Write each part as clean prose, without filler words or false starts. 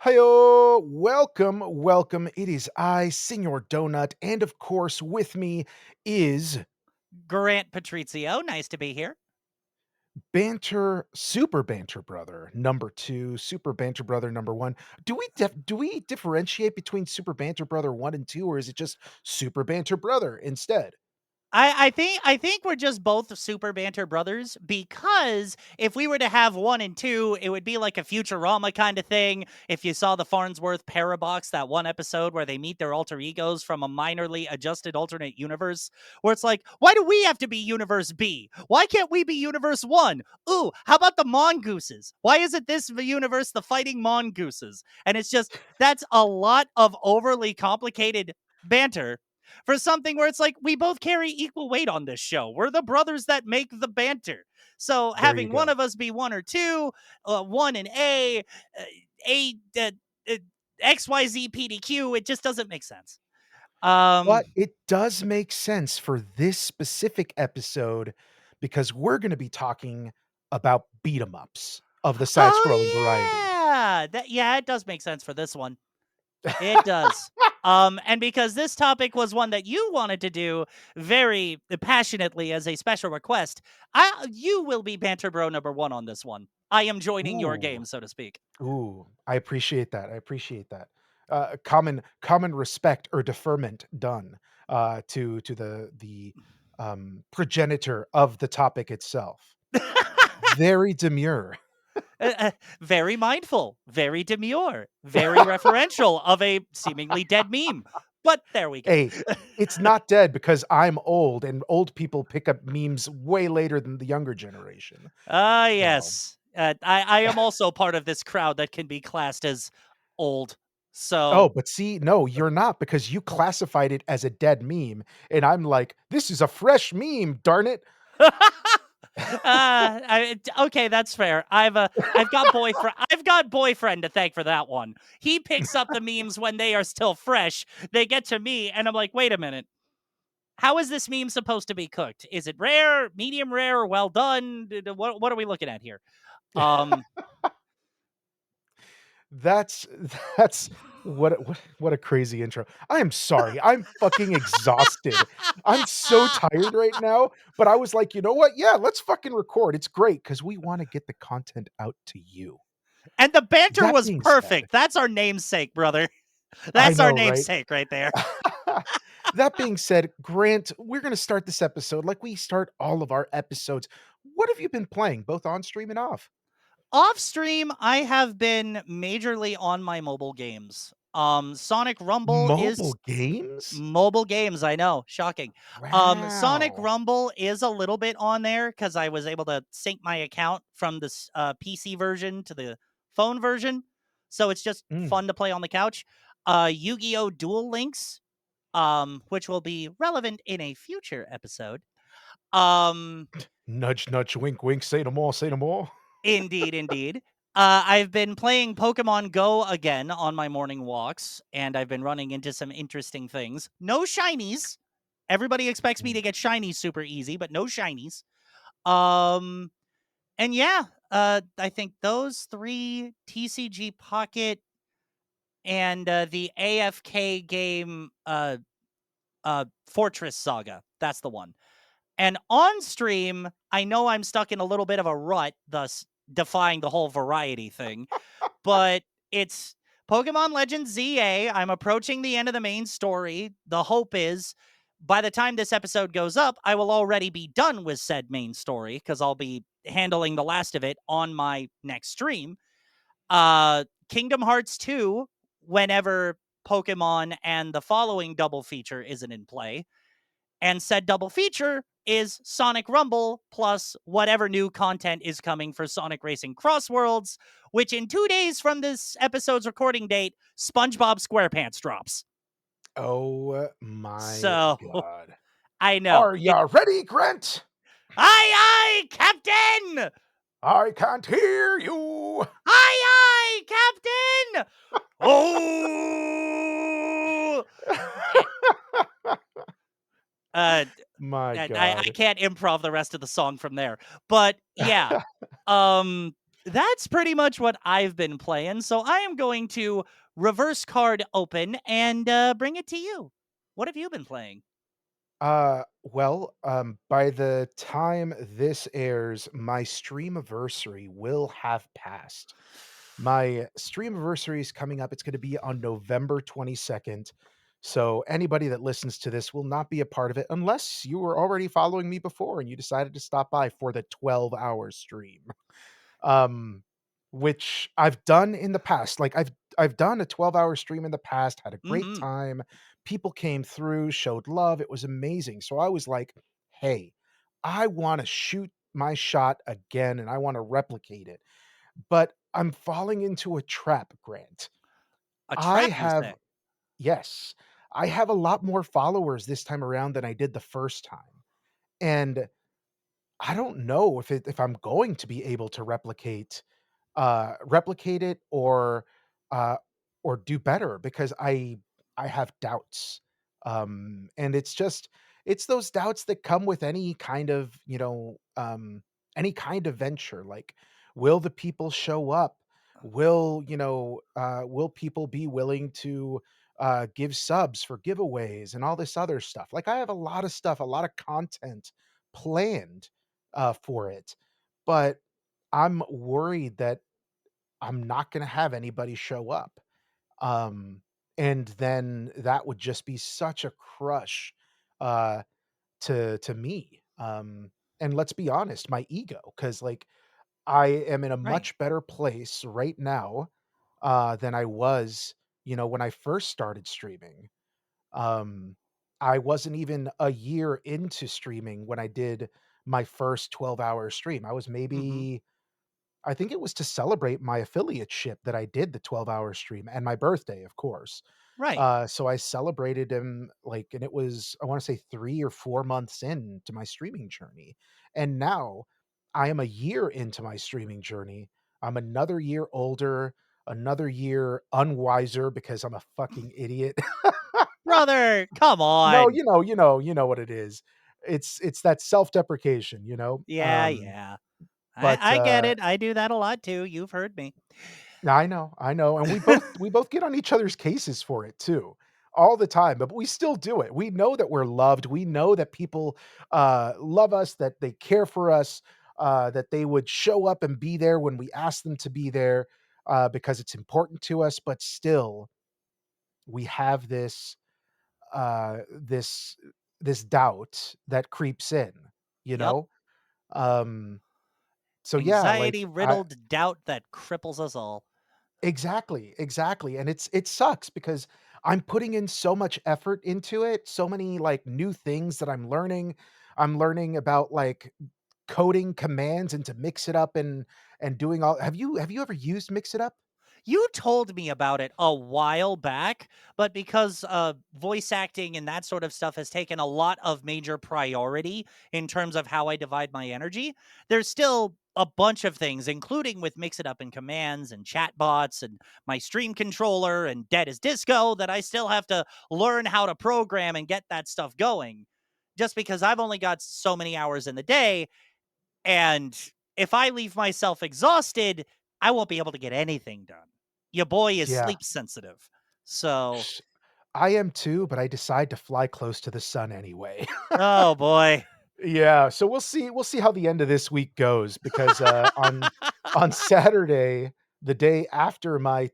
Hiyo, welcome. It is I, Senor Donut, and of course, with me is Grant Patrizio, nice to be here. Banter, Super Banter Brother number two, Super Banter Brother number one. Do we differentiate between Super Banter Brother one and two, or is it just Super Banter Brother instead? I think we're just both super banter brothers because if we were to have one and two, it would be like a Futurama kind of thing. If you saw the Farnsworth Parabox, that one episode where they meet their alter egos from a minorly adjusted alternate universe, where it's like, why do we have to be universe B? Why can't we be universe one? Ooh, how about the mongooses? Why isn't this universe the fighting mongooses? And it's just that's a lot of overly complicated banter for something where it's like we both carry equal weight on this show. We're the brothers that make the banter. So There you having one go. of us be one or two, one in A, uh, XYZ, PDQ, it just doesn't make sense. Um, But it does make sense for this specific episode because we're going to be talking about beat 'em ups of the side scrolling variety. yeah, it does make sense for this one. It does. And because this topic was one that you wanted to do very passionately as a special request, you will be Banter Bro number one on this one. I am joining your Ooh. game, so to speak. Ooh, I appreciate that. I appreciate that. Common respect or deferment done to the progenitor of the topic itself. Very demure. Very mindful, very demure, very referential of a seemingly dead meme. But there we go. Hey, it's not dead because I'm old and old people pick up memes way later than the younger generation. Ah, So, yes. I am also part of this crowd that can be classed as old. oh, So but see, no, you're not because you classified it as a dead meme, and I'm like, this is a fresh meme, darn it. okay, that's fair. I've got boyfriend to thank for that one. He picks up the memes when they are still fresh. They get to me, and I'm like, wait a minute. How is this meme supposed to be cooked? Is it rare, medium rare, well done? What are we looking at here? Um, That's that's what a crazy intro. I am sorry. I'm fucking exhausted. I'm so tired right now, but I was like, "You know what? Yeah, let's fucking record. It's great because we wanna get the content out to you." and the banter That was being said, perfect. That's our namesake, brother. I That's our know, right? namesake right there. That being said, Grant, we're gonna start this episode like we start all of our episodes. What have you been playing, both on stream and off? Off stream, I have been majorly on my mobile games. Sonic Rumble is Mobile games? Mobile games, I know, shocking. Sonic Wow. Rumble is a little bit on there because I was able to sync my account from this PC version to the phone version, so it's just Mm. fun to play on the couch. Yu-Gi-Oh! Duel Links, which will be relevant in a future episode. Um, Nudge, nudge, wink, wink, say no more, say no more. Indeed, indeed. I've been playing Pokemon Go again on my morning walks, and I've been running into some interesting things. No shinies. Everybody expects me Mm. to get shinies super easy, but no shinies. Um, and yeah, I think those three TCG Pocket and the AFK game, Fortress Saga. That's the one. And on stream, I know I'm stuck in a little bit of a rut, thus defying the whole variety thing, but it's Pokemon Legends ZA. I'm approaching the end of the main story. The hope is by the time this episode goes up, I will already be done with said main story because I'll be handling the last of it on my next stream. Kingdom Hearts 2, whenever Pokemon and the following double feature isn't in play. And said double feature is Sonic Rumble plus whatever new content is coming for Sonic Racing Cross Worlds, which in 2 days from this episode's recording date, SpongeBob SquarePants drops. Oh my So god. I know. Are ya ready, Grant? Aye, aye, Captain! I can't hear you. Aye, aye, Captain! Oh! Eh, Uh, My I god. can't improv the rest of the song from there. But yeah, um, That's pretty much what I've been playing. So I am going to reverse card open and bring it to you. What have you been playing? By the time this airs, my streamiversary will have passed. My streamiversary is coming up. It's going to be on November 22nd. So anybody that listens to this will not be a part of it unless you were already following me before and you decided to stop by for the 12-hour stream. um, which I've done in the past. Like I've done a 12-hour stream in the past, had a great Mm-hmm. time. People came through, showed love. It was amazing. So I was like, "Hey, I want to shoot my shot again and I want to replicate it." But I'm falling into a trap, Grant. A I trap, you have say? yes, I have a lot more followers this time around than I did the first time. And I don't know if I'm going to be able to replicate it uh, or do better because I have doubts. And it's those doubts that come with any kind of, any kind of venture. Like, will the people show up? Will people be willing to give subs for giveaways and all this other stuff? Like, I have a lot of stuff, a lot of content planned for it, but I'm worried that I'm not gonna have anybody show up. Um, and then that would just be such a crush, uh, to me. And let's be honest, my ego, because like, I am in a Right. much better place right now, than I was, when I first started streaming. Um, I wasn't even a year into streaming when I did my first 12-hour stream. I was Mm-hmm. maybe I think it was to celebrate my affiliateship that I did the 12-hour stream and my birthday, of course. Right. So I celebrated him like and it was, I wanna say 3 or 4 months into my streaming journey. And now I am a year into my streaming journey. I'm another year older, another year unwiser because I'm a fucking idiot. Brother, come No, on. you know what it is. It's that self-deprecation, you know? Yeah, yeah. But, I get it. I do that a lot too. You've heard me. I know, and we both get on each other's cases for it too, all the time, but we still do it. We know that we're loved. We know that people love us, that they care for us, that they would show up and be there when we ask them to be there, because it's important to us. But still, we have this this doubt that creeps in, you Yup. know. Um, so yeah, Anxiety like I riddled doubt that cripples us all. Exactly, exactly, and it sucks because I'm putting in so much effort into it, so many, like, new things that I'm learning. I'm learning about, like, coding commands and to mix it up and doing all have you ever used Mix It Up? You told me about it a while back, but because voice acting and that sort of stuff has taken a lot of major priority in terms of how I divide my energy, there's still a bunch of things, including with Mix It Up and commands and chatbots and my stream controller and Dead as Disco, that I still have to learn how to program and get that stuff going. Just because I've only got so many hours in the day, and if I leave myself exhausted, I won't be able to get anything done. Your boy is Yeah. sleep sensitive. So, I am too, but I decide to fly close to the sun anyway. oh boy. Yeah, so we'll see how the end of this week goes because, on Saturday, the day after my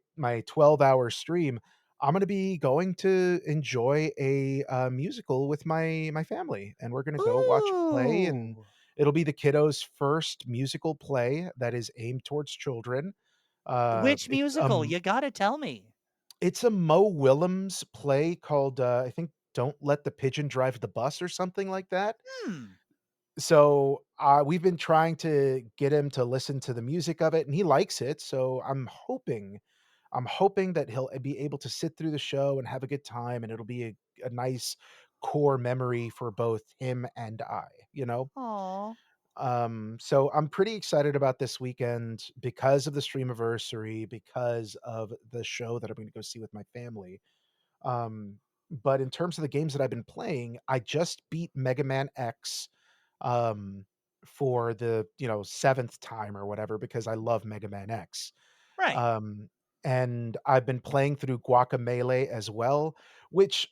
12-hour stream, I'm gonna be going to enjoy a, musical with my family, and we're gonna go watch a play, and Ooh. it'll be the kiddos' first musical play that is aimed towards children. Which It's, musical? You gotta tell me. it's a Mo Willems play called, I think, "Don't Let the Pigeon Drive the Bus" or something like that. Hmm. So, we've been trying to get him to listen to the music of it, and he likes it, so I'm hoping that he'll be able to sit through the show and have a good time, and it'll be a nice core memory for both him and I, you know? Aw. So I'm pretty excited about this weekend because of the Streamiversary, because of the show that I'm gonna go see with my family. But in terms of the games that I've been playing, I just beat Mega Man X. Um, for the, 7th time or whatever because I love Mega Man X. Right. Um, and I've been playing through Guacamelee as well, which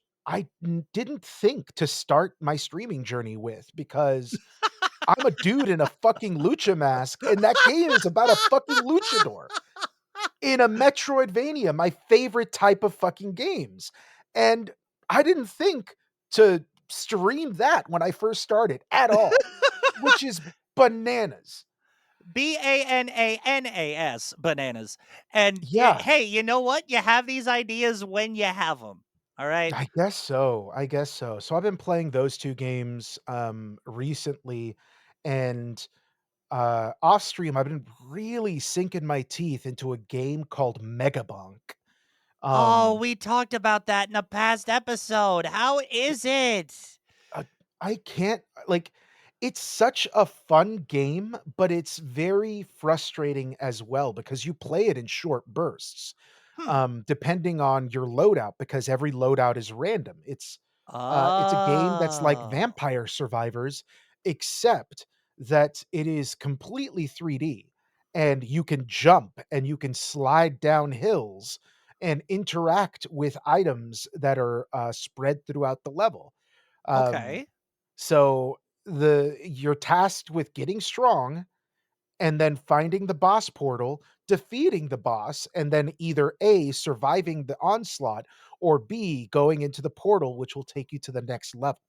didn't think to start my streaming journey with because I'm a dude in a fucking lucha mask, and that game is about a fucking luchador in a Metroidvania, my favorite type of fucking games. And I didn't think to stream that when I first started at all, which is bananas. Bananas, bananas. And Yeah, hey, you know what? You have these ideas when you have them. All right. I guess so. I guess so. So I've been playing those 2 games recently, and off stream I've been really sinking my teeth into a game called Megabonk. Oh, Um we talked about that in a past episode. How is it? Uh, I can't like, it's such a fun game, but it's very frustrating as well because you play it in short bursts, Hmm. depending on your loadout because every loadout is random. It's a game that's like Oh. Vampire Survivors, except that it is completely 3D, and you can jump and you can slide down hills and interact with items that are, spread throughout the level. Um, Okay. so you're tasked with getting strong and then finding the boss portal, defeating the boss, and then either A, surviving the onslaught, or B, going into the portal, which will take you to the next level.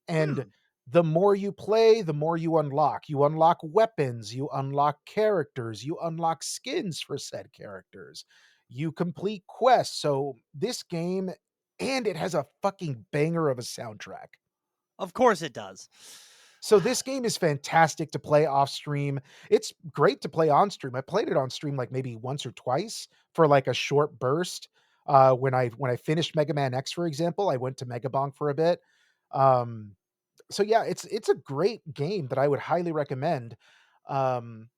And Hmm. the more you play, the more you unlock. You unlock weapons, you unlock characters, you unlock skins for said characters. You complete quests. So this game, and it has a fucking banger of a soundtrack. Of course it does. So this game is fantastic to play off stream. It's great to play on stream. I played it on stream like maybe once or twice for like a short burst. When I finished Mega Man X, for example, I went to Megabonk for a bit. Um, so yeah, it's a great game that I would highly recommend. Um,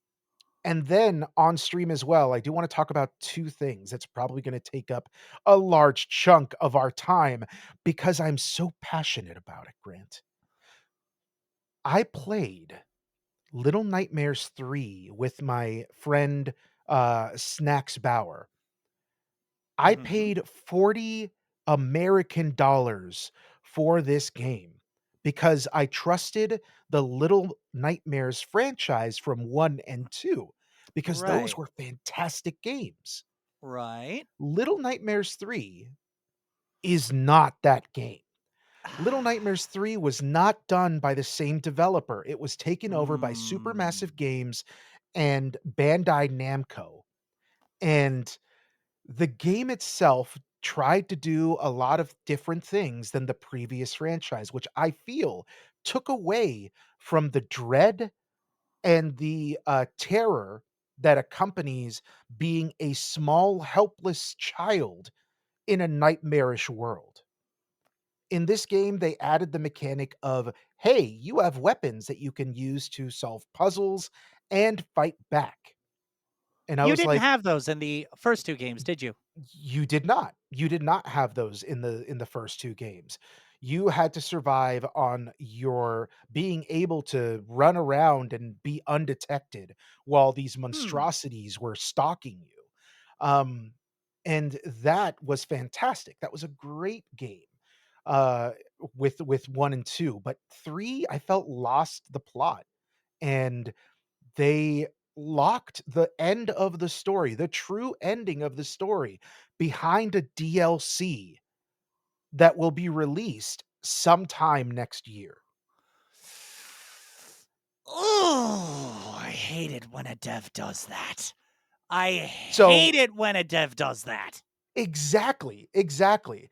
and then on stream as well, I do want to talk about two things that's probably going to take up a large chunk of our time because I'm so passionate about it, Grant. I played Little Nightmares 3 with my friend, Snacks Bauer. I Mhm. paid 40 American dollars for this game because I trusted the Little Nightmares franchise from 1 and 2 because those Right. were fantastic games. Right. Little Nightmares 3 is not that game. Little Nightmares 3 was not done by the same developer. It was taken over by Supermassive Mm. Games and Bandai Namco. And the game itself tried to do a lot of different things than the previous franchise, which I feel took away from the dread and the terror that accompanies being a small, helpless child in a nightmarish world. In this game, they added the mechanic of, hey, you have weapons that you can use to solve puzzles and fight back. And I You was didn't like, have those in the first 2 games, did you? you did not. You did not have those in the first 2 games. You had to survive on your being able to run around and be undetected while these Hmm. monstrosities were stalking you. Um, and that was fantastic. That was a great game, uh, with 1 and 2, but 3, I felt lost the plot, and they locked the end of the story, the true ending of the story, behind a DLC that will be released sometime next year. Oh, I hate it when a dev does that. I hate So it when a dev does that. exactly, exactly.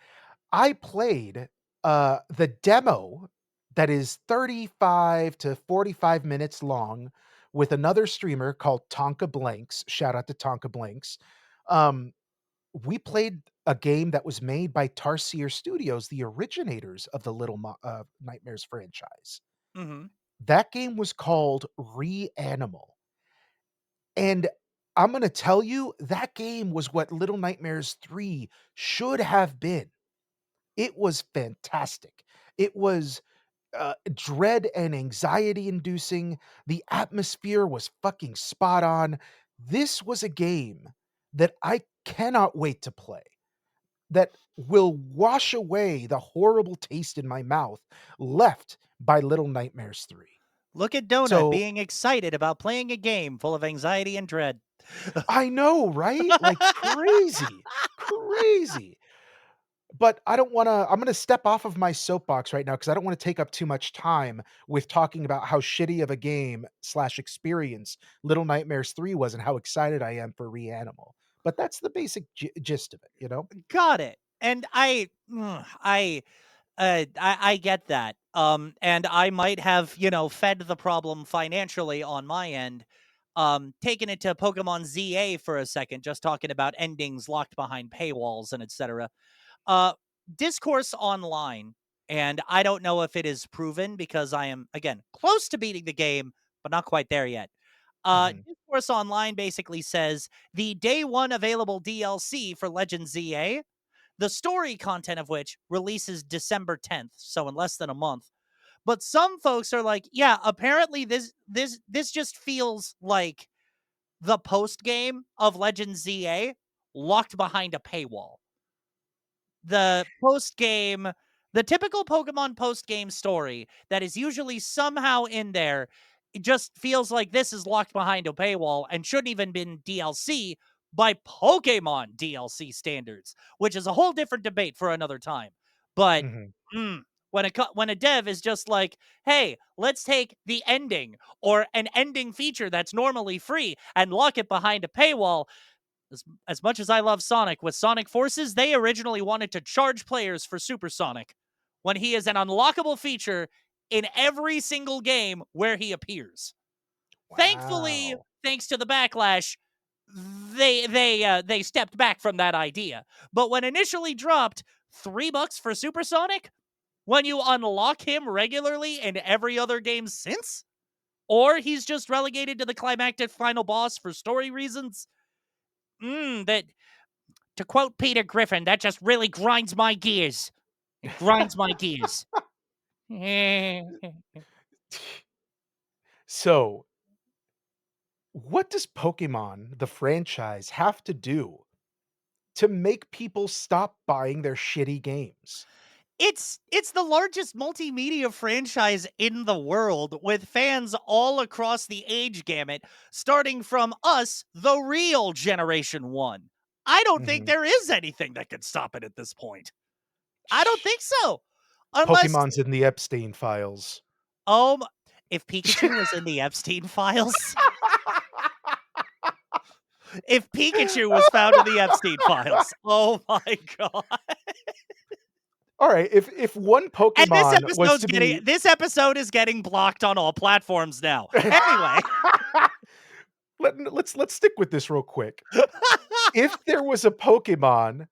I played, the demo that is 35 to 45 minutes long with another streamer called Tonka Blanks. Shout out to Tonka Blanks. Um, we played a game that was made by Tarsier Studios, the originators of the Nightmares franchise. Mhm. That game was called Reanimal, and I'm gonna tell you, that game was what Little Nightmares 3 should have been. It was fantastic. It was dread and anxiety inducing. The atmosphere was fucking spot on. This was a game that I cannot wait to play, that will wash away the horrible taste in my mouth left by Little Nightmares 3. Look at Donut So, being excited about playing a game full of anxiety and dread. I know, right? Like, crazy, crazy. But I don't wanna I'm gonna step off of my soapbox right now because I don't wanna take up too much time with talking about how shitty of a game/experience Little Nightmares 3 was and how excited I am for Reanimal. But that's the basic gist of it, you know? Got it. And I get that. And I might have, fed the problem financially on my end. Taking it to Pokemon ZA for a second, just talking about endings locked behind paywalls and etc. Uh, Discourse online, and I don't know if it is proven because I am again close to beating the game, but not quite there yet. Mhm, Discourse online basically says the day one available DLC for Legend ZA, the story content of which releases December 10th, so in less than a month. But some folks are like, yeah, apparently this just feels like the post game of Legend ZA locked behind a paywall. The post game, the typical Pokemon post game story that is usually somehow in there, it just feels like this is locked behind a paywall and shouldn't even been DLC by Pokemon DLC standards, which is a whole different debate for another time. But mhm. when a dev is just like, "Hey, let's take the ending or an ending feature that's normally free and lock it behind a paywall," as much as I love Sonic, with Sonic Forces, they originally wanted to charge players for Super Sonic when he is an unlockable feature in every single game where he appears. Thankfully, Wow. thanks to the backlash, they stepped back from that idea. But when initially dropped $3 for Super Sonic, when you unlock him regularly in every other game since, or he's just relegated to the climactic final boss for story reasons, that to quote Peter Griffin, that just really grinds my gears. It grinds my gears. So, what does Pokemon, the franchise, have to do to make people stop buying their shitty games? It's the largest multimedia franchise in the world, with fans all across the age gamut, starting from us, the real Generation 1. I don't think Mhm. there is anything that could stop it at this point. I don't think so. Unless, Pokemon's in the Epstein files. um, if Pikachu was in the Epstein files, if Pikachu was found in the Epstein files, oh my god. Alright, if one And Pokemon was to be this episode is getting blocked on all platforms now. Anyway, let's stick with this real quick. If there was a Pokemon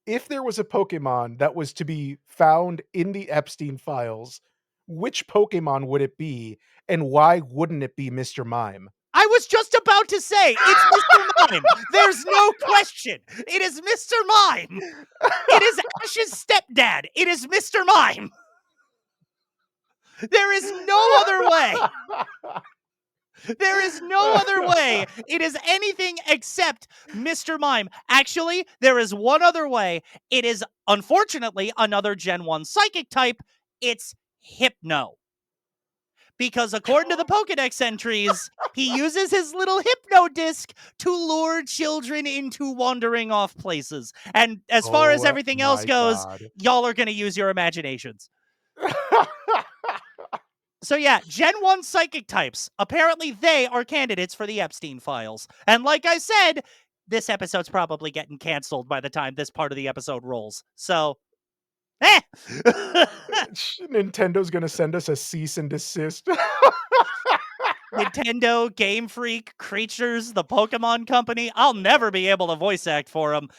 if there was a Pokemon that was to be found in the Epstein files, which Pokemon would it be, and why wouldn't it be Mr. Mime? I was just about to say it's Mr. Mime. There's no question. It is Mr. Mime. It is Ash's stepdad. It is Mr. Mime. There is no other way. There is no other way. It is anything except Mr. Mime. Actually, there is one other way. It is, unfortunately, another Gen 1 psychic type. It's Hypno. Because according to the Pokedex entries, he uses his little Hypno disc to lure children into wandering off places. And as far as Oh everything else my goes, god. y'all are going to use your imaginations. So yeah, Gen 1 psychic types. Apparently they are candidates for the Epstein files. And like I said, this episode's probably getting canceled by the time this part of the episode rolls. So, eh. Nintendo's gonna send us a cease and desist. Nintendo, Game Freak, Creatures, the Pokemon Company. I'll never be able to voice act for them.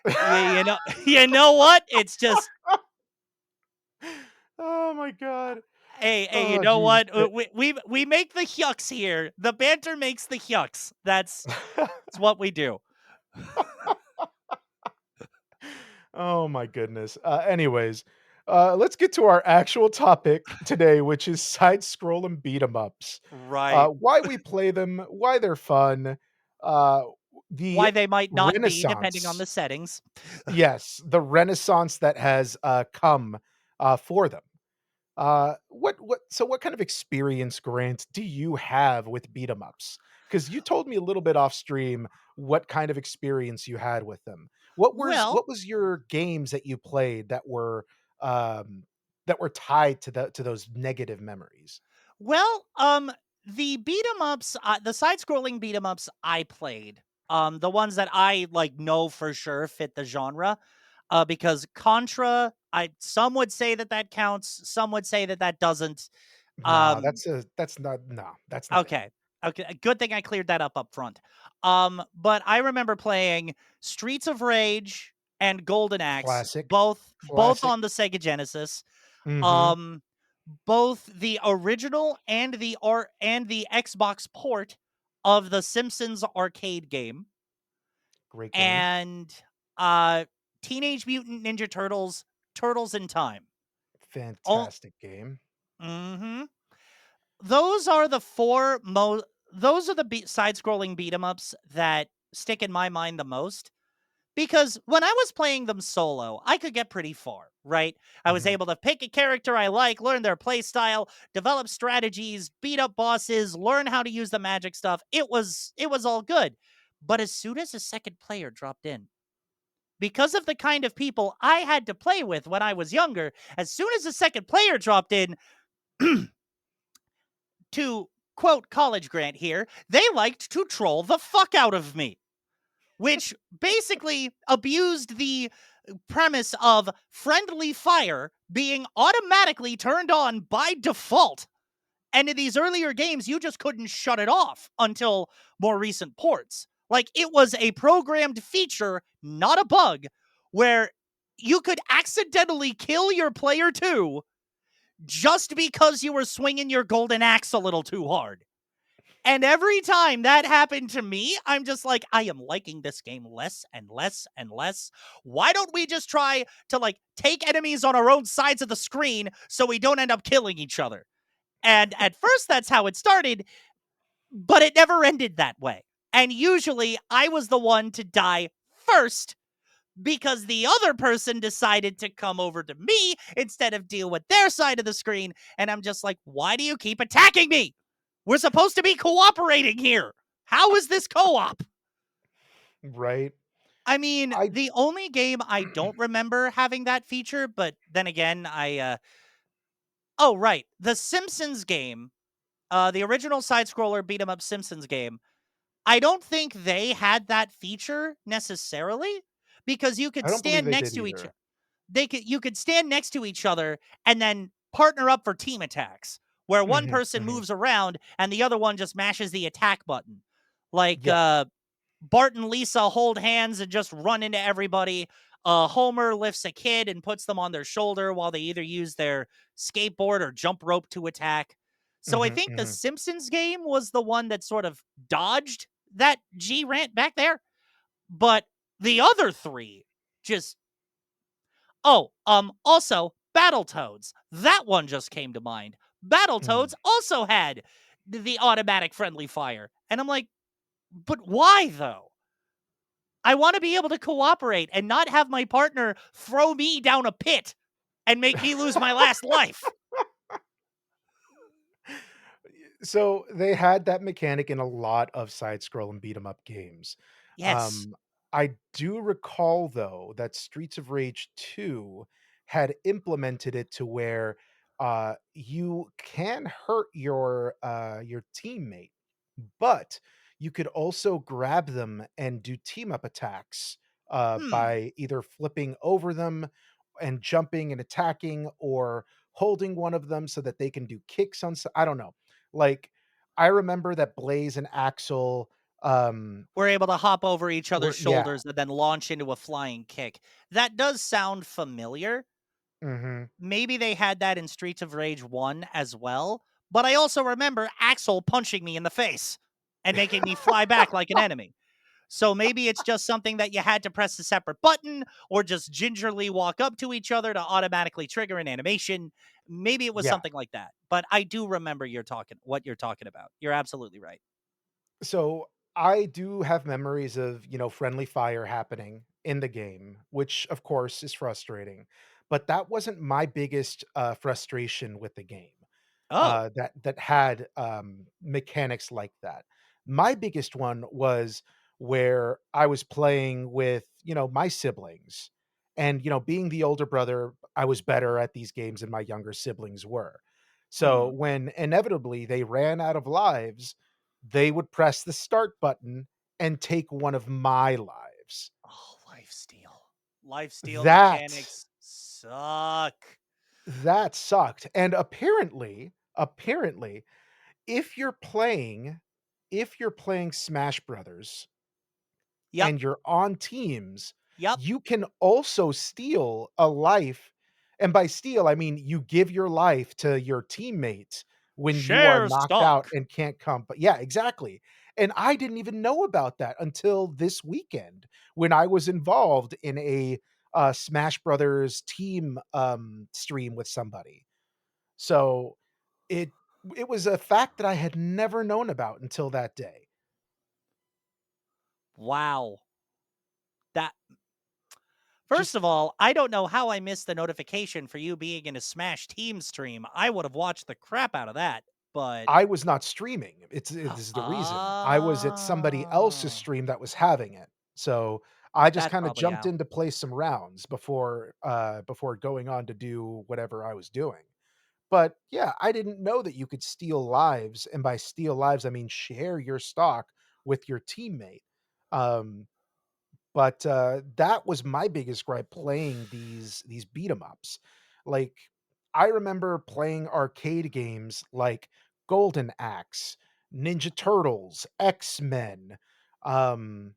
You know, you know what? It's just, Oh my god. hey, you Oh, know geez. what? We make the hyucks here. The banter makes the hyucks. That's what we do. Oh my goodness. Anyways, Let's get to our actual topic today, which is side scroll and beat 'em ups. Right. Why we play them, why they're fun, uh, the Why they might not be, depending on renaissance. the settings. Yes, the renaissance that has come for them. What kind of experience, Grant, do you have with beat 'em ups? Because you told me a little bit off stream what kind of experience you had with them. Well, What was your games that you played um that were tied to those negative memories? well, the beat 'em ups, the side-scrolling beat 'em ups I played, the ones that I, like, know for sure fit the genre, because Contra, I some would say that that counts, some would say that that doesn't. Nah, Um, that's not it. okay, okay, a good thing I cleared that up front. But I remember playing Streets of Rage and Golden Axe, Classic. both Classic. on the Sega Genesis. Mhm. Um, both the original and the Xbox port of the Simpsons arcade game, Great game. and uh Teenage Mutant Ninja Turtles, Turtles in Time. Oh, Fantastic game. mhm. Those are the four most those are the side-scrolling beat 'em ups that stick in my mind the most. Because when I was playing them solo, I could get pretty far, right? I was Mhm. able to pick a character I like, learn their play style, develop strategies, beat up bosses, learn how to use the magic stuff. It was all good. But as soon as a second player dropped in, because of the kind of people I had to play with when I was younger, as soon as a second player dropped in, to quote College Grant here, they liked to troll the fuck out of me, which basically abused the premise of friendly fire being automatically turned on by default. And in these earlier games, you just couldn't shut it off until more recent ports. Like, it was a programmed feature, not a bug, where you could accidentally kill your player 2 just because you were swinging your golden axe a little too hard. And every time that happened to me, I'm just like, I am liking this game less and less and less. Why don't we just try to, like, take enemies on our own sides of the screen so we don't end up killing each other? And at first, that's how it started, but it never ended that way. And usually, I was the one to die first because the other person decided to come over to me instead of deal with their side of the screen. And I'm just like, why do you keep attacking me? We're supposed to be cooperating here. How is this co op? Right? I mean, I the only game I don't remember having that feature, but then again, oh, right. The Simpsons game, the original side scroller beat 'em up Simpsons game, I don't think they had that feature necessarily because you could I don't believe stand they next did to each either. you could stand next to each other and then partner up for team attacks where one Mhm, person mhm. moves around and the other one just mashes the attack button. Like Yeah. Bart and Lisa hold hands and just run into everybody. Homer lifts a kid and puts them on their shoulder while they either use their skateboard or jump rope to attack. So I Mhm, think the mhm. Simpsons game was the one that sort of dodged that G rant back there. But the other three just also Battletoads. That one just came to mind. Mm. Battletoads also had the automatic friendly fire. And I'm like, but why though? I want to be able to cooperate and not have my partner throw me down a pit and make me lose my last life. So, they had that mechanic in a lot of side scroll and beat 'em up games. Yes. Um, I do recall, though, that Streets of Rage 2 had implemented it to where, you can hurt your teammate, but you could also grab them and do team up attacks, Hmm. by either flipping over them and jumping and attacking or holding one of them so that they can do kicks on I don't know. Like, I remember that Blaze and Axel, We're able to hop over each other's were yeah. shoulders and then launch into a flying kick. That does sound familiar. Mhm. Maybe they had that in Streets of Rage 1 as well, but I also remember Axel punching me in the face and making me fly back like an enemy. So maybe it's just something that you had to press a separate button or just gingerly walk up to each other to automatically trigger an animation. Maybe it was Yeah. something like that. But I do remember what you're talking about. You're absolutely right. So I do have memories of, friendly fire happening in the game, which of course is frustrating. But that wasn't my biggest frustration with the game. Oh. That had mechanics like that. My biggest one was where I was playing with, my siblings. And, being the older brother, I was better at these games than my younger siblings were. So Mhm. when inevitably they ran out of lives, they would press the start button and take one of my lives. Oh, lifesteal. Lifesteal That mechanics suck. that sucked. And apparently, if you're playing Smash Brothers Yep. and you're on teams, Yep. you can also steal a life, and by steal, I mean you give your life to your teammates when you are Share knocked out stock. and can't come but yeah, exactly, and I didn't even know about that until this weekend when I was involved in a, Smash Brothers team, stream with somebody. So, it it was a fact that I had never known about until that day. Wow. That First Just of all, I don't know how I missed the notification for you being in a Smash Team stream. I would have watched the crap out of that, but I was not streaming. This is the reason. I was at somebody else's ah, stream that was having it. So, I just that's kinda probably jumped how. in to play some rounds before going on to do whatever I was doing. But, yeah, I didn't know that you could steal lives, and by steal lives, I mean share your stock with your teammate. Um, but, that was my biggest gripe playing these beat 'em ups. Like, I remember playing arcade games like Golden Axe, Ninja Turtles, X-Men, um,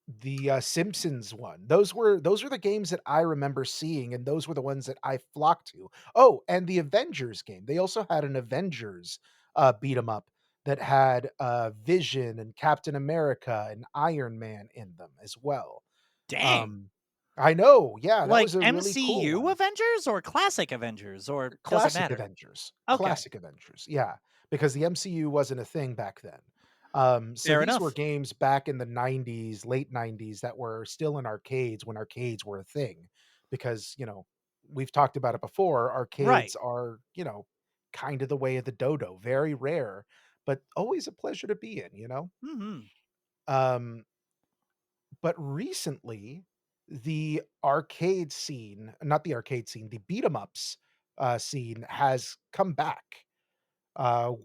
the, Simpsons one. Those were the games that I remember seeing, and those were the ones that I flocked to. Oh, and the Avengers game. They also had an Avengers, beat 'em up that had, Vision and Captain America and Iron Man in them as well. Dang. Um, I know, yeah, that Like was a really cool MCU one. Avengers or classic Avengers, or does it matter? Okay, Classic Avengers, yeah, because the MCU wasn't a thing back then. So fair these were enough. games back in the '90s, late '90s that were still in arcades when arcades were a thing, because, we've talked about it before, Right. arcades are, kind of the way of the dodo, very rare, but always a pleasure to be in, you know? Mhm. Um But recently, the arcade scene not the arcade scene, the beat 'em ups, scene has come back,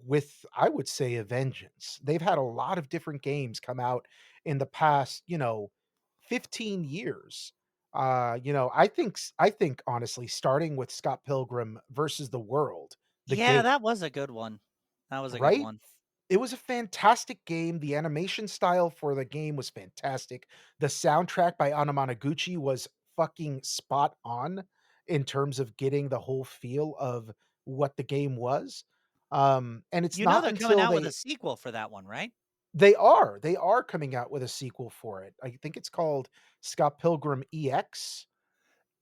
with, I would say, a vengeance. They've had a lot of different games come out in the past, 15 years. I think honestly, starting with Scott Pilgrim versus the World, the Yeah, game, that was a good one. That was a good right? one. It was a fantastic game. The animation style for the game was fantastic. The soundtrack by Anamanaguchi was fucking spot on in terms of getting the whole feel of what the game was. And it's You know not they're coming until out with a sequel for that one, right? they are coming out with a sequel for it. I think it's called Scott Pilgrim EX,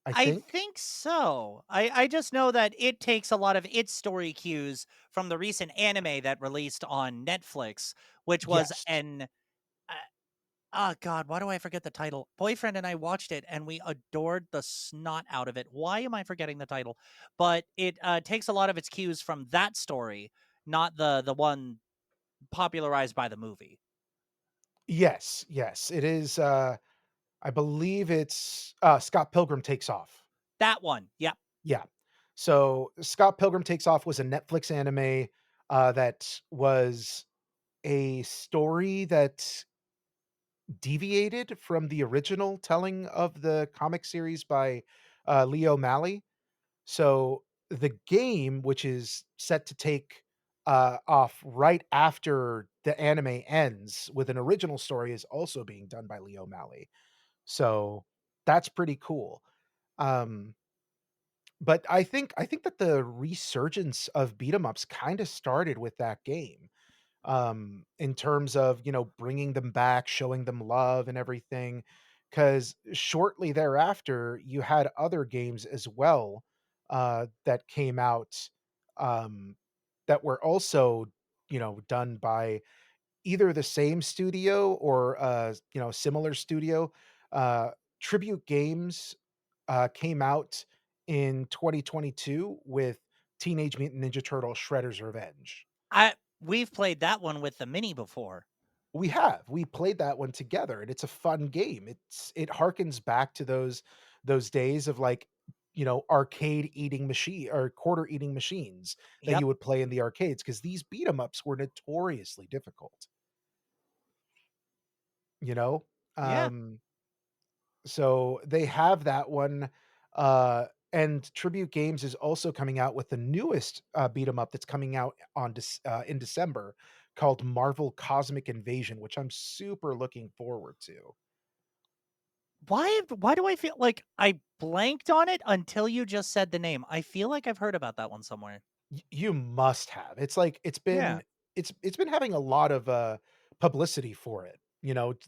I I think. think so. I just know that it takes a lot of its story cues from the recent anime that released on Netflix, which was Yes. an uh, oh god, why do I forget the title? Boyfriend and I watched it and we adored the snot out of it. Why am I forgetting the title? But it takes a lot of its cues from that story, not the one popularized by the movie. Yes, yes. It is, I believe it's, Scott Pilgrim Takes Off. That one. Yep. Yeah. So, Scott Pilgrim Takes Off was a Netflix anime, that was a story that deviated from the original telling of the comic series by, Leo Malley. So, the game, which is set to take, off right after the anime ends with an original story, is also being done by Leo Malley. So, that's pretty cool. Um But I think that the resurgence of beat 'em ups kinda started with that game. in terms of, bringing them back, showing them love and everything. Because shortly thereafter, you had other games as well that came out um, that were also, done by either the same studio or similar studio. Uh, Tribute Games came out in 2022 with Teenage Mutant Ninja Turtle Shredder's Revenge. We've played that one with the mini before. We have. We played that one together, and it's a fun game. It harkens back to those days of, like, arcade eating machine or quarter eating machines that Yep. you would play in the arcades, because these beat 'em ups were notoriously difficult, you know? Yeah. Um, so they have that one, and Tribute Games is also coming out with the newest, beat 'em up that's coming out in December, called Marvel Cosmic Invasion, which I'm super looking forward to. Why do I feel like I blanked on it until you just said the name? I feel like I've heard about that one somewhere. You must have. It's like Yeah. it's been having a lot of, publicity for it,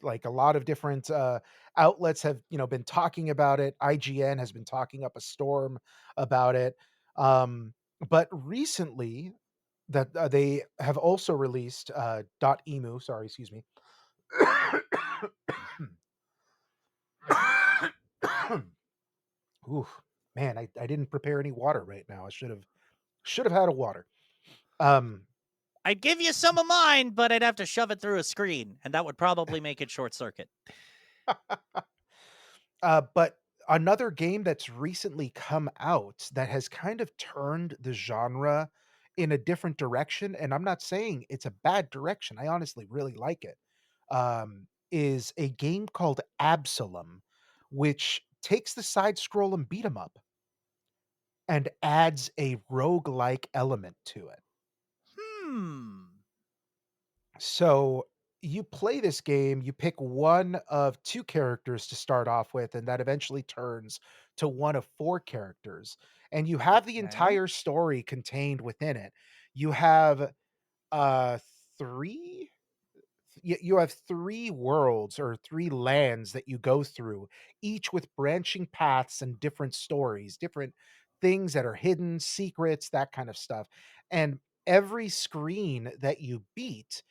like, a lot of different, outlets have, been talking about it. IGN has been talking up a storm about it, but recently that, they have also released, .emu, sorry, excuse me. Oof, man, I didn't prepare any water right now. I should have had a water. Um I'd give you some of mine, but I'd have to shove it through a screen, and that would probably make it short circuit. But another game that's recently come out that has kind of turned the genre in a different direction, and I'm not saying it's a bad direction, I honestly really like it, is a game called Absalom, which takes the side scroll and beat 'em up and adds a roguelike element to it. Hmm. So you play this game, you pick one of two characters to start off with, and that eventually turns to one of four characters. And you have the Okay. entire story contained within it. You have uh three you have 3 worlds or 3 lands that you go through, each with branching paths and different stories, different things that are hidden, secrets, that kind of stuff. And every screen that you beat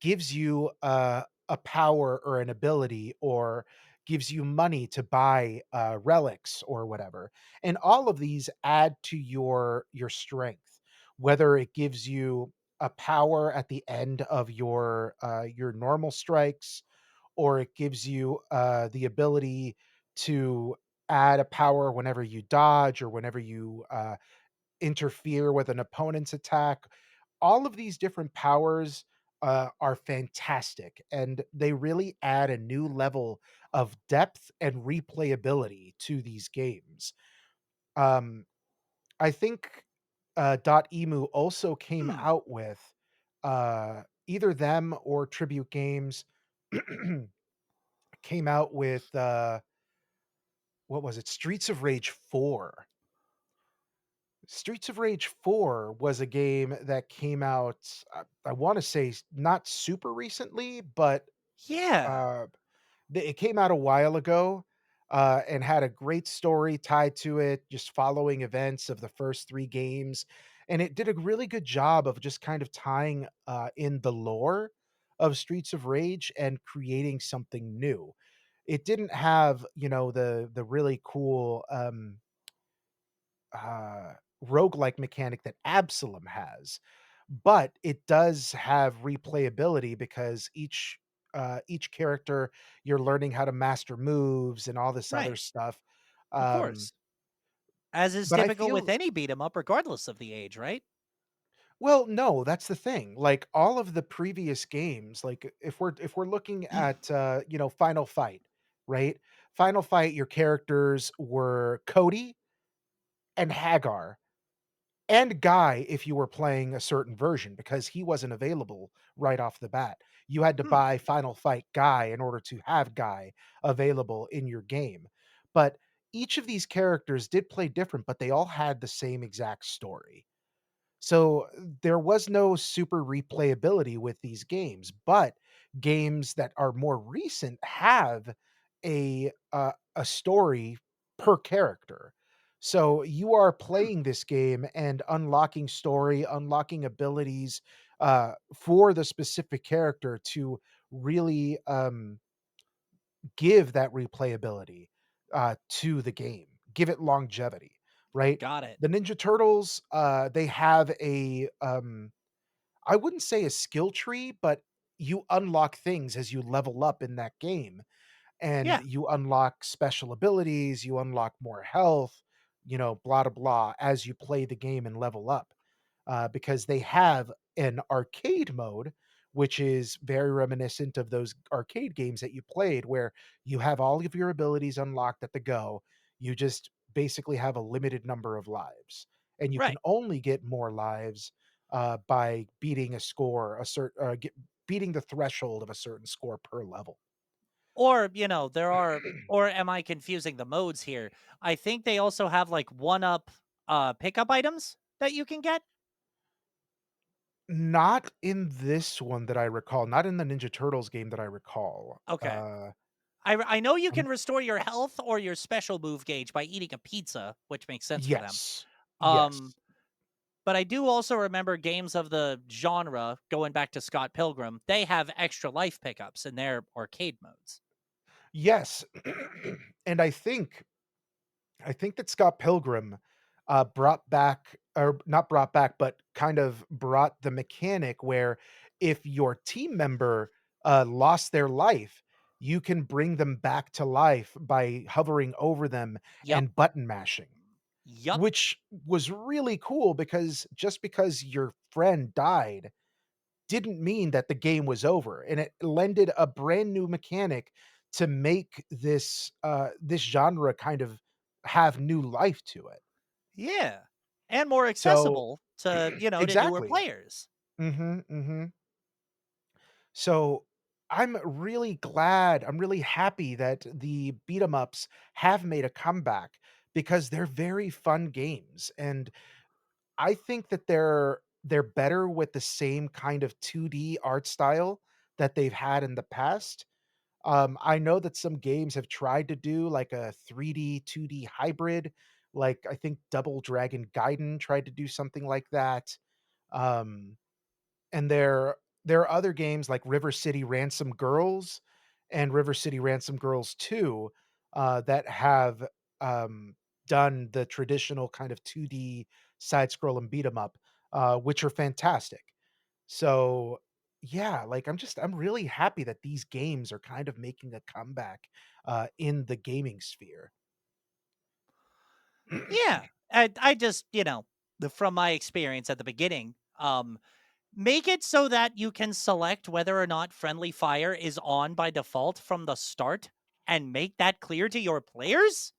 gives you a power or an ability, or gives you money to buy relics or whatever. And all of these add to your strength, whether it gives you a power at the end of your normal strikes, or it gives you the ability to add a power whenever you dodge or whenever you interfere with an opponent's attack. All of these different powers are fantastic, and they really add a new level of depth and replayability to these games. Um, I think, Emu also came Hmm. out with, either them or Tribute Games came out with, what was it? Streets of Rage 4. Streets of Rage 4 was a game that came out, I wanna say not super recently, but, Yeah. uh it came out a while ago, and had a great story tied to it, just following events of the first 3 games, and it did a really good job of just kind of tying, in the lore of Streets of Rage and creating something new. It didn't have, the really cool, uh, roguelike mechanic that Absalom has, but it does have replayability because each character, you're learning how to master moves and all this other Right. stuff. Of Um, course. As is but I typical with feel any beat 'em up, regardless of the age, right? well, no, that's the thing. Like, all of the previous games, like, if we're looking at, Final Fight, right? Final Fight, your characters were Cody and Hagar. And Guy, if you were playing a certain version, because he wasn't available right off the bat. You had to Hmm. buy Final Fight Guy in order to have Guy available in your game. But each of these characters did play different, but they all had the same exact story. So there was no super replayability with these games, but games that are more recent have a story per character. So you are Hmm, playing this game and unlocking story, unlocking abilities for the specific character to really give that replayability to the game, give it longevity, right? got it. The Ninja Turtles, they have I wouldn't say a skill tree, but you unlock things as you level up in that game, and Yeah, you unlock special abilities, you unlock more health, blah, blah, blah, as you play the game and level up. Because they have an arcade mode, which is very reminiscent of those arcade games that you played, where you have all of your abilities unlocked at the go. You just basically have a limited number of lives, and you can right. only get more lives by beating a score, beating the threshold of a certain score per level. Or, there are or am I confusing the modes here? I think they also have like one up pickup items that you can get. Not in this one that I recall, not in the Ninja Turtles game that I recall. Okay. I know you Um can restore your health or your special move gauge by eating a pizza, which makes sense for them. yes. Um, Yes. but I do also remember games of the genre, going back to Scott Pilgrim, they have extra life pickups in their arcade modes. Yes. And I think that Scott Pilgrim, brought back, or not brought back, but kind of brought the mechanic where if your team member, lost their life, you can bring them back to life by hovering over them Yup. and button mashing, Yup. which was really cool because just because your friend died didn't mean that the game was over, and it lended a brand new mechanic to make this genre kind of have new life to it. Yeah. And more So accessible to, to newer exactly. players. Mhm, mhm. So, I'm really happy that the beat 'em ups have made a comeback because they're very fun games, and I think that they're better with the same kind of 2D art style that they've had in the past. I know that some games have tried to do like a 3D, 2D hybrid, like I think Double Dragon Gaiden tried to do something like that. Um, and there are other games like River City Ransom Girls and River City Ransom Girls 2 that have done the traditional kind of 2D side scroll and beat 'em up, which are fantastic. So, yeah, like, I'm really happy that these games are kind of making a comeback, in the gaming sphere. Yeah. I just, from my experience at the beginning, make it so that you can select whether or not friendly fire is on by default from the start and make that clear to your players,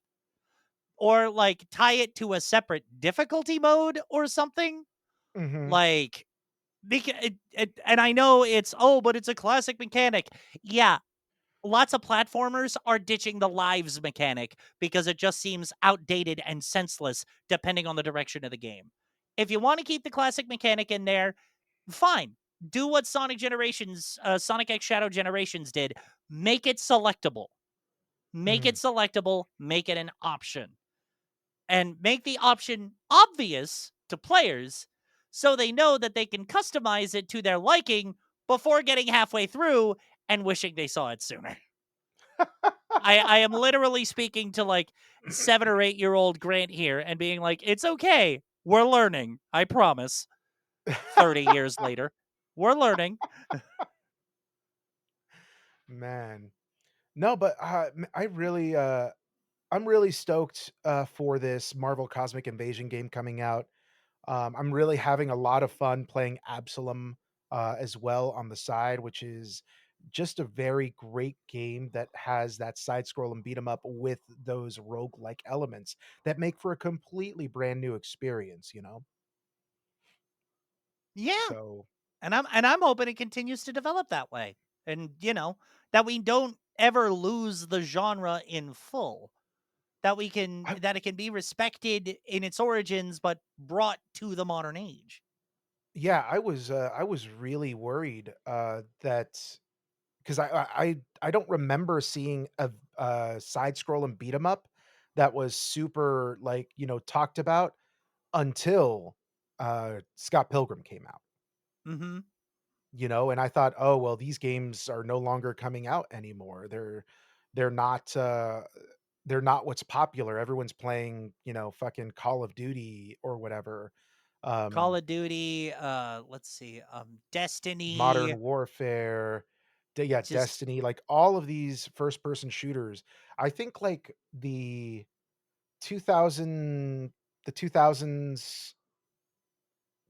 or like tie it to a separate difficulty mode or something. Mhm, Like, and I know it's, oh, but it's a classic mechanic. Yeah, lots of platformers are ditching the lives mechanic because it just seems outdated and senseless depending on the direction of the game. If you want to keep the classic mechanic in there, fine. Do what Sonic X Shadow Generations did. Make it selectable. Make it mm. selectable. Make it an option. And make the option obvious to players so they know that they can customize it to their liking before getting halfway through and wishing they saw it sooner. I am literally speaking to like 7 or 8 year old Grant here and being like, it's okay. We're learning. I promise. 30 years later, we're learning. Man. No, but, I'm really stoked, for this Marvel Cosmic Invasion game coming out. I'm really having a lot of fun playing Absalom, as well on the side, which is just a very great game that has that side scroll and beat 'em up with those roguelike elements that make for a completely brand new experience, you know? Yeah. So, And I'm hoping it continues to develop that way. And that we don't ever lose the genre in full. I That it can be respected in its origins but brought to the modern age. Yeah, I was really worried, that 'cause I don't remember seeing a side scroll and beat 'em up that was super, like, talked about until, Scott Pilgrim came out, Mhm. and I thought, "Oh, well, these games are no longer coming out anymore. They're not, they're not what's popular. Everyone's playing, fucking Call of Duty or whatever." Call Um, of Duty, let's see, Destiny, Modern Warfare, yeah, just Destiny, like, all of these first person shooters. I think, like, the 2000 the 2000s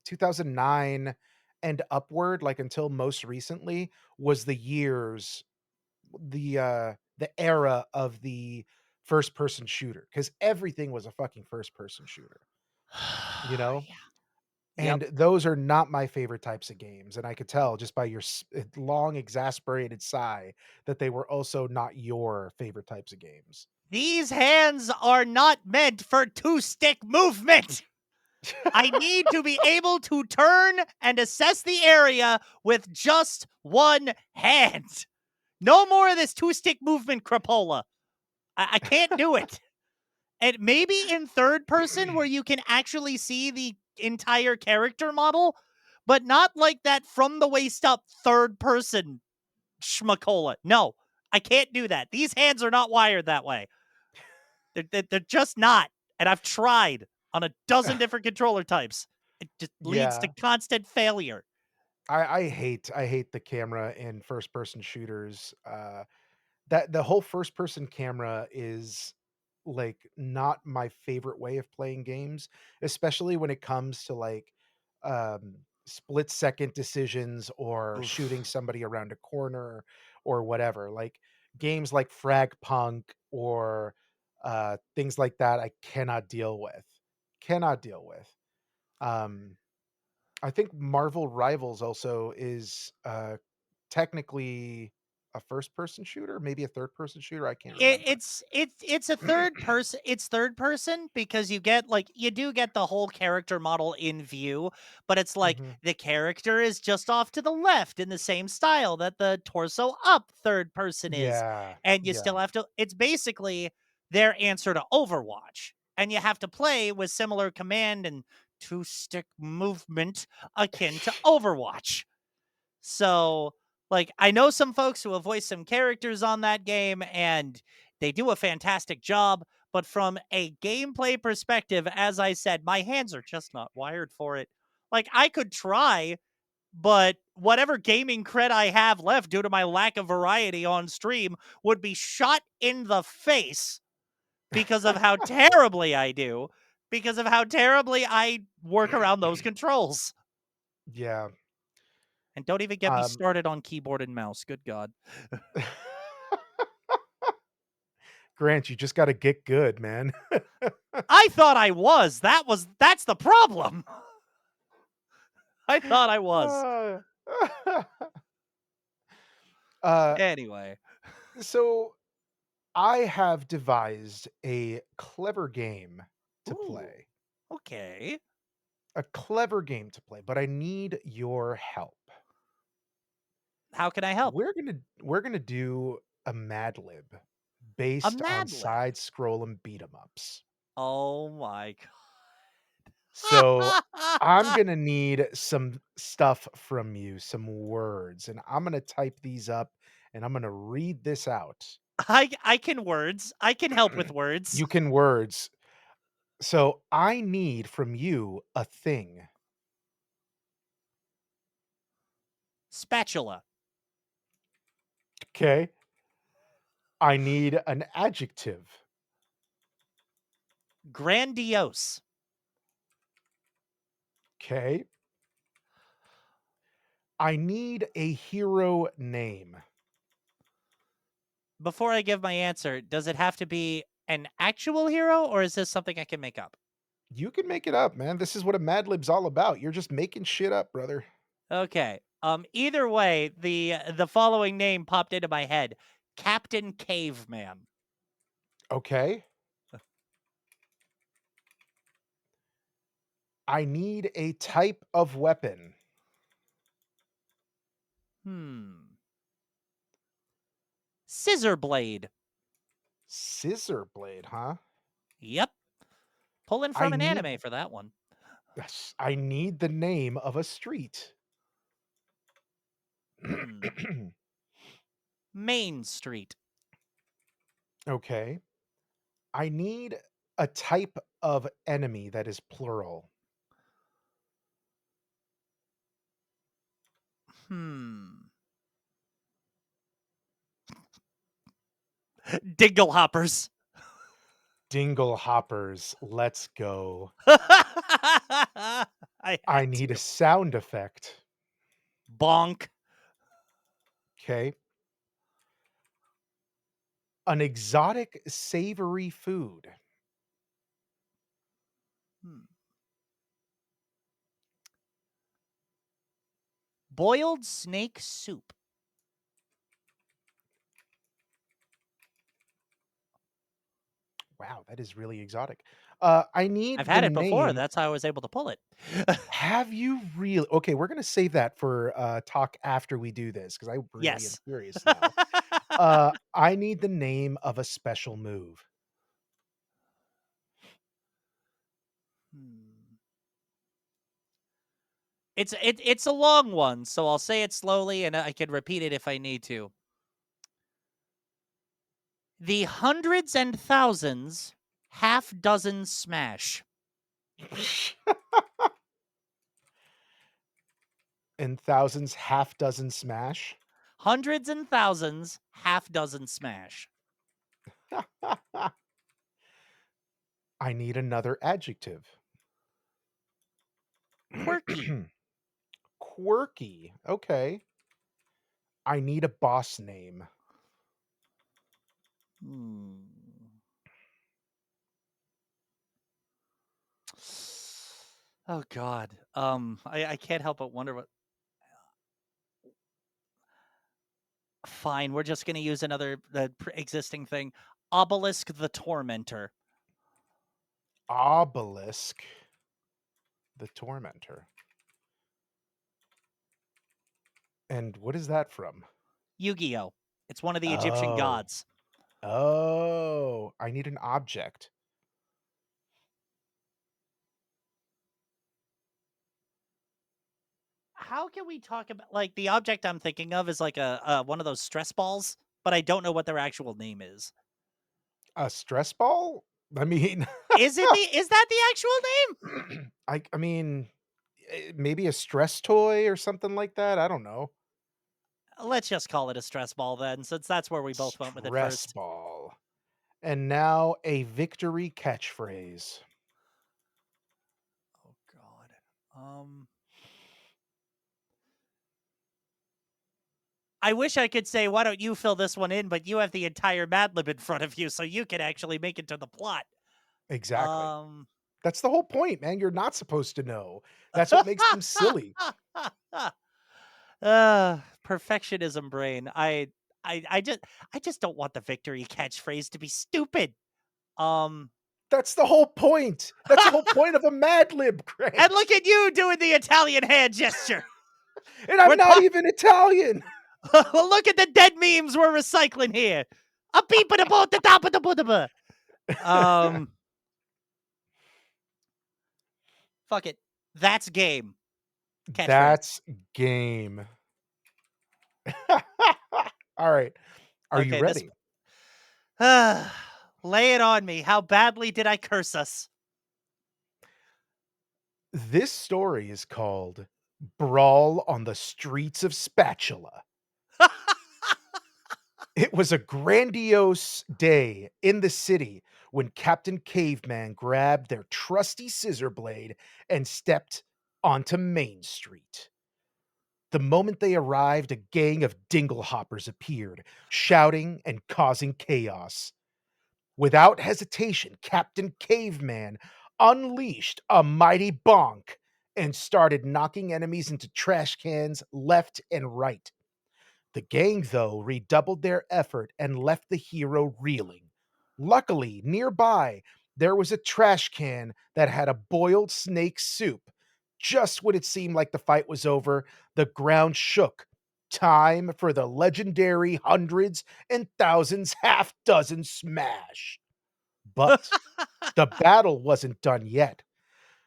2009 and upward, like, until most recently, was the era of the first person shooter, because everything was a fucking first person shooter, you know? yeah. Yep. And those are not my favorite types of games, and I could tell just by your long exasperated sigh that they were also not your favorite types of games. These hands are not meant for two-stick movement. I need to be able to turn and assess the area with just one hand. No more of this two-stick movement crapola. I can't do it. And maybe in third person where you can actually see the entire character model, but not like that from the waist up third person schmacola. No, I can't do that. These hands are not wired that way. They're just not. And I've tried on a dozen different controller types. It just leads to Yeah. constant failure. I hate the camera in first person shooters. That the whole first person camera is, like, not my favorite way of playing games, especially when it comes to, like, split second decisions or shooting Oof. somebody around a corner or whatever. Like, games like Frag Punk or things like that I cannot deal with. Cannot deal with. Um I think Marvel Rivals also is, technically a first person shooter, maybe a third person shooter, I can't remember. It's a third person. It's third person because you do get the whole character model in view, but it's like Mhm. the character is just off to the left in the same style that the torso up third person is, Yeah, and you yeah. still have to. It's basically their answer to Overwatch, and you have to play with similar command and two stick movement akin to Overwatch. So, like, I know some folks who have voiced some characters on that game, and they do a fantastic job. But from a gameplay perspective, as I said, my hands are just not wired for it. Like, I could try, but whatever gaming cred I have left due to my lack of variety on stream would be shot in the face because of how terribly I do, because of how terribly I work around those controls. Yeah, And don't even get me um started on keyboard and mouse. Good God. Grant, you just gotta get good, man. I thought I was. That's the problem. I thought I was. Uh, uh, Anyway. so I have devised a clever game to Ooh. play. Okay. A clever game to play, but I need your help. How can I help? We're gonna do a Mad Lib A based on Mad Lib. side scroll and beat 'em ups. Oh my So god. I'm gonna need some stuff from you, some words, and I'm gonna type these up and I'm gonna read this out. I can words. I can help with words. You can words. So I need from you a thing. Spatula. Okay. I need an adjective. Grandiose. Okay. I need a hero name. Before I give my answer, does it have to be an actual hero or is this something I can make up? You can make it up, man. This is what a Mad Lib's all about. You're just making shit up, brother. Okay. Either way, the following name popped into my head. Captain Caveman. Okay. I need a type of weapon. Hmm. Scissor blade. Scissor blade, huh? Yep. Pulling I from an need anime for that one. yes, I need the name of a street. Hmm. Main Street. Okay. I need a type of enemy that is plural. Hmm. Dinglehoppers. Dingle hoppers, let's go. I I had need a to. sound effect. Bonk. Okay. An exotic savory food. Hmm. Boiled snake soup. Wow, that is really exotic. I I've need the had it before. name. That's how I was able to pull it. Have you really? Okay, we're gonna save that for talk after we do this because I really am Yes. curious now. I need the name of a special move. Hmm. It's a long one, so I'll say it slowly and I can repeat it if I need to. The hundreds and thousands half dozen smash. And thousands, half dozen smash. Hundreds and thousands half dozen smash. I need another adjective. Quirky. Quirky. Okay. I need a boss name. Hmm. Oh God. I can't help but wonder what. Fine, we're just gonna use another existing thing. Obelisk the Tormentor. Obelisk the Tormentor. And what is that from? Yu-Gi-Oh. It's one of the Egyptian Oh. gods. Oh. I need an object. How can we talk about like the object I'm thinking of is like a one of those stress balls, but I don't know what their actual name is. A stress ball? I mean, Is that the actual name? I mean, maybe a stress toy or something like that. I don't know. Let's just call it a stress ball then, since that's where we both went with it Stress first. ball. And now a victory catchphrase. Oh God. Um, I wish I could say, why don't you fill this one in? But you have the entire Mad Lib in front of you, so you can actually make it to the plot. Exactly. Um, That's the whole point, man. You're not supposed to know. That's what makes them silly. Perfectionism brain. I, I just, I just don't want the victory catchphrase to be stupid. Um, That's the whole point. That's the whole point of a Mad Lib, and Grant. look at you doing the Italian hand gesture. And I'm We're not talking. even Italian. Well, look at the dead memes we're recycling here. A beep at about the top of the buddha. Um, fuck it. That's game. Catchphrase. That's game. All right. Are you Okay, this. ready? Lay it on me. How badly did I curse us? This story is called Brawl on the Streets of Spatula. It was a grandiose day in the city when Captain Caveman grabbed their trusty scissor blade and stepped onto Main Street. The moment they arrived, a gang of dinglehoppers appeared, shouting and causing chaos. Without hesitation, Captain Caveman unleashed a mighty bonk and started knocking enemies into trash cans left and right. The gang, though, redoubled their effort and left the hero reeling. Luckily, nearby, there was a trash can that had a boiled snake soup. Just when it seemed like the fight was over, the ground shook. time for the legendary hundreds and thousands half dozen smash. But the battle wasn't done yet.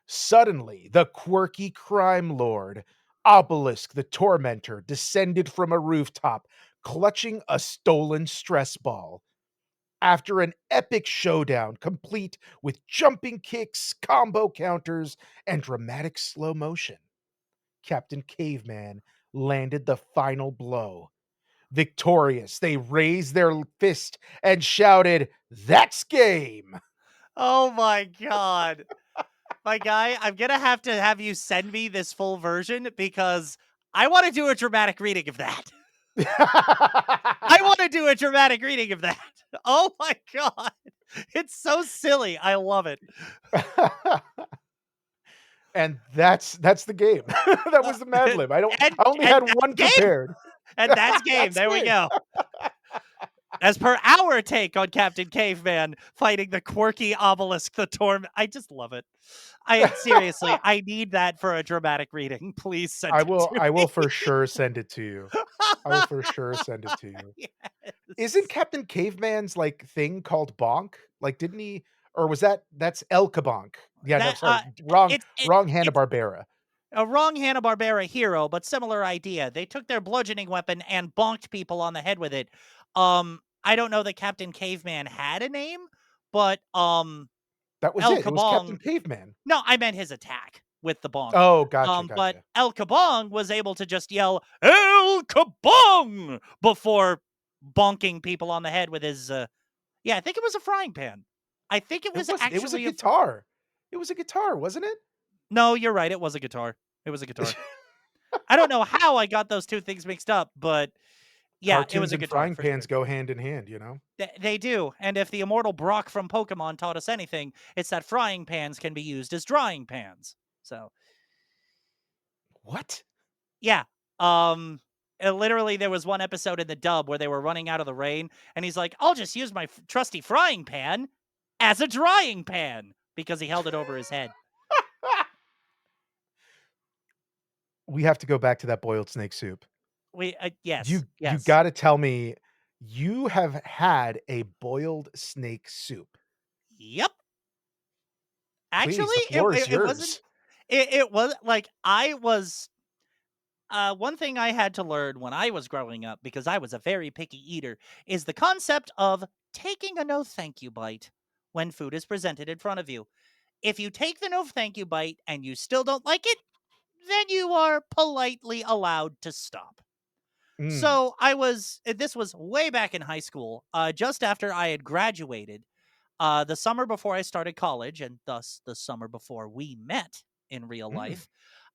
Suddenly, the quirky crime lord, Obelisk the Tormentor, descended from a rooftop, clutching a stolen stress ball. After an epic showdown, complete with jumping kicks, combo counters, and dramatic slow motion, Captain Caveman landed the final blow. Victorious, they raised their fist and shouted, "That's game!" Oh my god. My guy, I'm gonna have you send me this full version because I want to do a dramatic reading of that. I want to do a dramatic reading of that. Oh my god. It's so silly. I love it. And that's the game. That Uh, was the Mad Lib. and I only and had that's one game. prepared. And that's game. That's There we game. go. As per our take on Captain Caveman fighting the quirky Obelisk the Torment. I just love it. I seriously, I need that for a dramatic reading. Please send it to I me. will for sure send it to you. I will for sure send it to you. Isn't Yes. Captain Caveman's, like, thing called Bonk? Like, didn't he, or was that's El Kabonk. Yeah, no, That sorry, wrong wrong it's Hanna-Barbera. a wrong Hanna-Barbera hero, but similar idea. They took their bludgeoning weapon and bonked people on the head with it. I don't know that Captain Caveman had a name, but That was El it. It was Captain Kabong. Caveman. No, I meant his attack with the bonk. Oh, gotcha, But gotcha. El Kabong was able to just yell El Kabong before bonking people on the head with his. Yeah, I think it was a frying pan. I think it was It was a actually a. guitar. It was a guitar, wasn't it? No, you're right. It was a guitar. It was a guitar. I don't know how I got those two things mixed up, but yeah, it was Cartoons a and guitar frying for pans sure. go hand in hand, you know? They do. And if the immortal Brock from Pokemon taught us anything, it's that frying pans can be used as drying pans. So, What? yeah. Literally, there was one episode in the dub where they were running out of the rain, and he's like, I'll just use my trusty frying pan as a drying pan because he held it over his head. We have to go back to that boiled snake soup. Yes, You yes. gotta tell me you have had a boiled snake soup. Yep. Actually, Please, the floor is it wasn't. yours. It was like I was. One thing I had to learn when I was growing up, because I was a very picky eater, is the concept of taking a no thank you bite when food is presented in front of you. If you take the no thank you bite and you still don't like it, then you are politely allowed to stop. Mm, So this was way back in high school, just after I had graduated, the summer before I started college, and thus the summer before we met in real mm. life.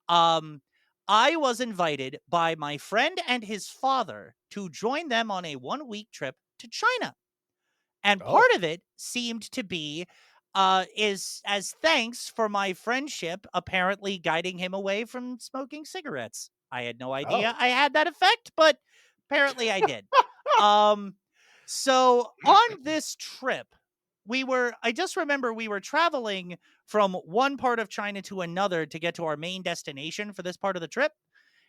Um, I was invited by my friend and his father to join them on a 1 week trip to China. And Oh, part of it seemed to be is as thanks for my friendship apparently guiding him away from smoking cigarettes. I had no idea oh. I had that effect, but apparently I did. Um so on this trip, I just remember we were traveling from one part of China to another to get to our main destination for this part of the trip.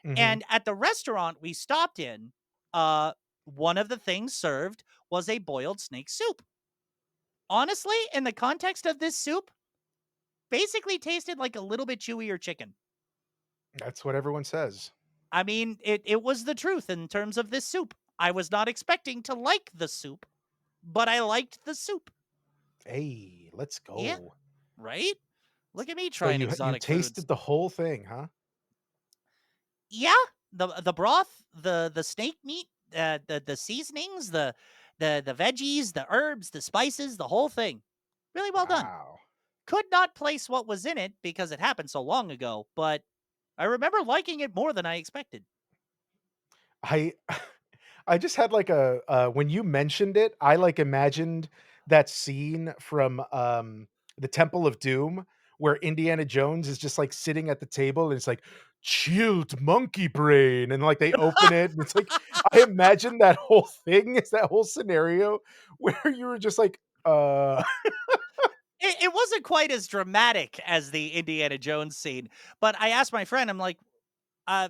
Mhm. And at the restaurant we stopped in, one of the things served was a boiled snake soup. Honestly, in the context of this soup, basically tasted like a little bit chewier chicken. That's what everyone says. I mean, it was the truth in terms of this soup. I was not expecting to like the soup, but I liked the soup. Hey, let's Yeah, go. right? Look at me So trying you exotic foods. tasted the whole thing, huh? Yeah, the broth, the snake meat, the seasonings, the veggies, the herbs, the spices, the whole thing. Really well done. Wow. Could not place what was in it because it happened so long ago, but I remember liking it more than I expected. I I just had like when you mentioned it, I like imagined that scene from the Temple of Doom where Indiana Jones is just like sitting at the table and it's like chilled monkey brain and like they open it and it's like I imagine that whole thing is that whole scenario where you were just like It wasn't quite as dramatic as the Indiana Jones scene, but I asked my friend, I'm like,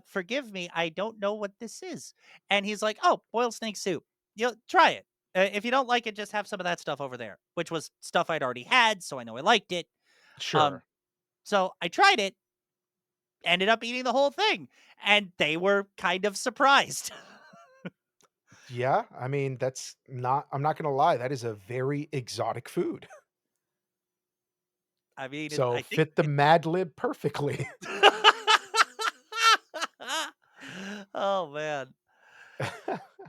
forgive me, I don't know what this is." And he's like, "Oh, boiled snake soup. You'll try it. If you don't like it, just have some of that stuff over there," which was stuff I'd already had, so I know I liked it. Um, Sure. so I tried it, ended up eating the whole thing, and they were kind of surprised. Yeah, I mean, I'm not gonna lie, that is a very exotic food. I mean, So I think fit the it. Mad Lib perfectly. Oh man.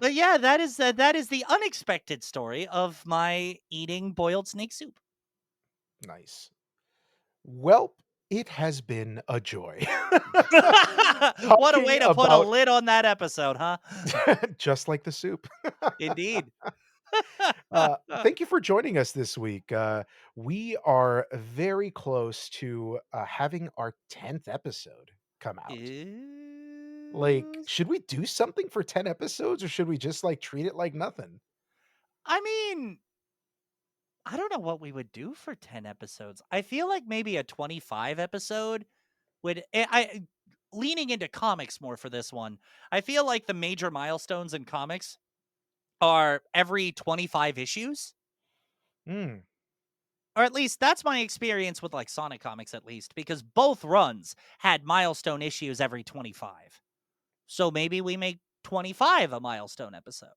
But yeah, that is the unexpected story of my eating boiled snake soup. Nice. Well, it has been a joy What a talking way to put a about lid on that episode, huh? just like the soup. Indeed. Thank you for joining us this week. We are very close to having our 10th episode come out. Like, Is should we do something for 10 episodes or should we just like treat it like nothing? I mean, I don't know what we would do for 10 episodes. I feel like maybe a 25 episode would leaning into comics more for this one. I feel like the major milestones in comics are every 25 issues. Hmm. Or at least that's my experience with like Sonic comics at least because both runs had milestone issues every 25. So maybe we make 25 a milestone episode.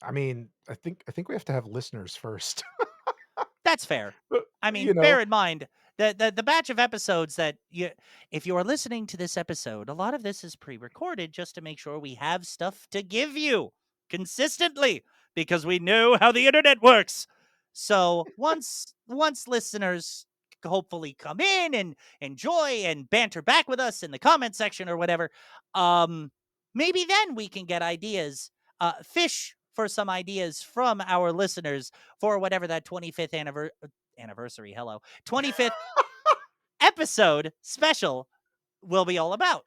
I mean, I think we have to have listeners first. That's fair. But, I mean, you know, bear in mind that the batch of episodes that you if you are listening to this episode, a lot of this is pre-recorded just to make sure we have stuff to give you consistently because we know how the internet works. So, once listeners hopefully come in and enjoy and banter back with us in the comment section or whatever, um maybe then we can get ideas, fish for some ideas from our listeners for whatever that 25th anniversary, hello, 25th episode special will be all about,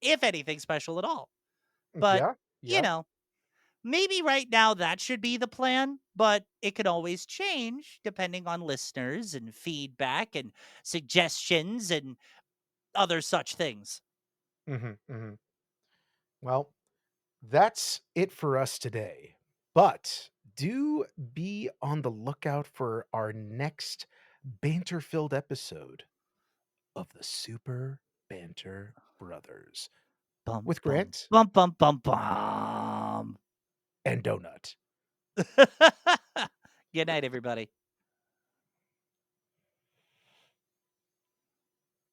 if anything special at all. But, yeah, you yeah. know, maybe right now that should be the plan, but it could always change depending on listeners and feedback and suggestions and other such things. Hmm, hmm. Well, that's it for us today. But do be on the lookout for our next banter filled episode of the Super Banter Brothers Bum, with bum, Grant bum, bum, bum, bum. and Donut. Good night, everybody.